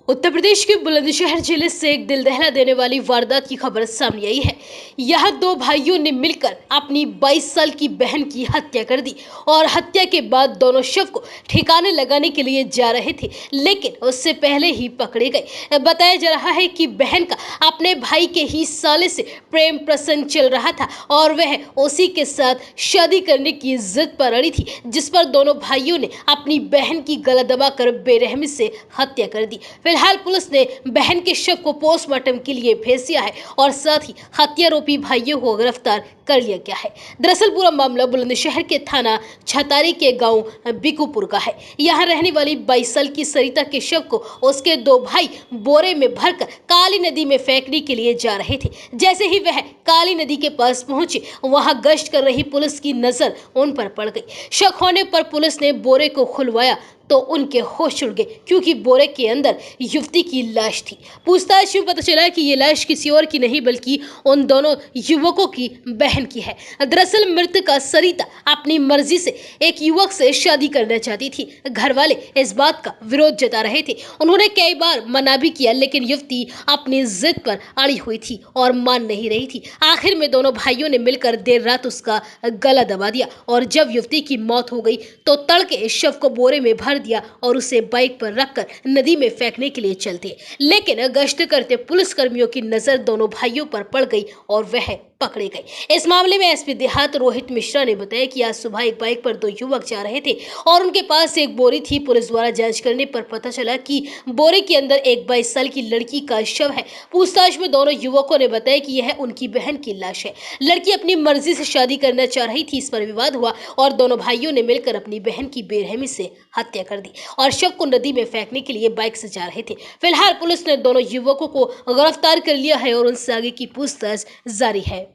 उत्तर प्रदेश के बुलंदशहर जिले से एक दिल दहला देने वाली वारदात की खबर सामने आई है। यहाँ दो भाइयों ने मिलकर अपनी 22 साल की बहन की हत्या कर दी और हत्या के बाद दोनों शव को ठिकाने लगाने के लिए जा रहे थे, लेकिन उससे पहले ही पकड़े गए। बताया जा रहा है कि बहन का अपने भाई के ही साले से प्रेम प्रसंग चल रहा था और वह उसी के साथ शादी करने की जिद पर अड़ी थी, जिस पर दोनों भाइयों ने अपनी बहन की गला दबाकर बेरहमी से हत्या कर दी। फिलहाल पुलिस ने बहन के शव को पोस्टमार्टम के लिए भेज दिया है और साथ ही हत्यारोपी भाइयों को गिरफ्तार कर लिया गया है। दरअसल पूरा मामला बुलंदशहर के थाना छतारी के गांव बिकुपुर का है। यहां रहने वाली 22 साल की सरिता के शव को उसके दो भाई बोरे में भरकर काली नदी में फेंकने के लिए जा रहे थे। जैसे ही वह काली नदी के पास पहुंचे, वहां गश्त कर रही पुलिस की नजर उन पर पड़ गई। शक होने पर पुलिस ने बोरे को खुलवाया तो उनके होश उड़ गए, क्योंकि बोरे के अंदर युवती की लाश थी। पूछताछ में पता चला कि ये लाश किसी और की नहीं बल्कि उन दोनों युवकों की बहन की है। दरअसल मृतका सरिता अपनी मर्जी से एक युवक से शादी करना चाहती थी। घर वाले इस बात का विरोध जता रहे थे। उन्होंने कई बार मना भी किया, लेकिन युवती अपनी जिद पर अड़ी हुई थी और मान नहीं रही थी। आखिर में दोनों भाइयों ने मिलकर देर रात उसका गला दबा दिया और जब युवती की मौत हो गई तो तड़के शव को बोरे में भर दिया और उसे बाइक पर रखकर नदी में फेंकने के लिए चलते। लेकिन गश्त करते पुलिस कर्मियों की नजर दोनों भाइयों पर पड़ गई और वह पकड़े गए। इस मामले में एसपी देहात रोहित मिश्रा ने बताया कि आज सुबह एक बाइक पर दो युवक जा रहे थे और उनके पास एक बोरी थी। पुलिस द्वारा जांच करने पर पता चला कि बोरे के अंदर एक 22 साल की लड़की का शव है। पूछताछ में दोनों युवकों ने बताया कि यह उनकी बहन की लाश है। लड़की अपनी मर्जी से शादी करना चाह रही थी। इस पर विवाद हुआ और दोनों भाइयों ने मिलकर अपनी बहन की बेरहमी से हत्या कर दी और शव को नदी में फेंकने के लिए बाइक से जा रहे थे। फिलहाल पुलिस ने दोनों युवकों को गिरफ्तार कर लिया है और उनसे आगे की पूछताछ जारी है।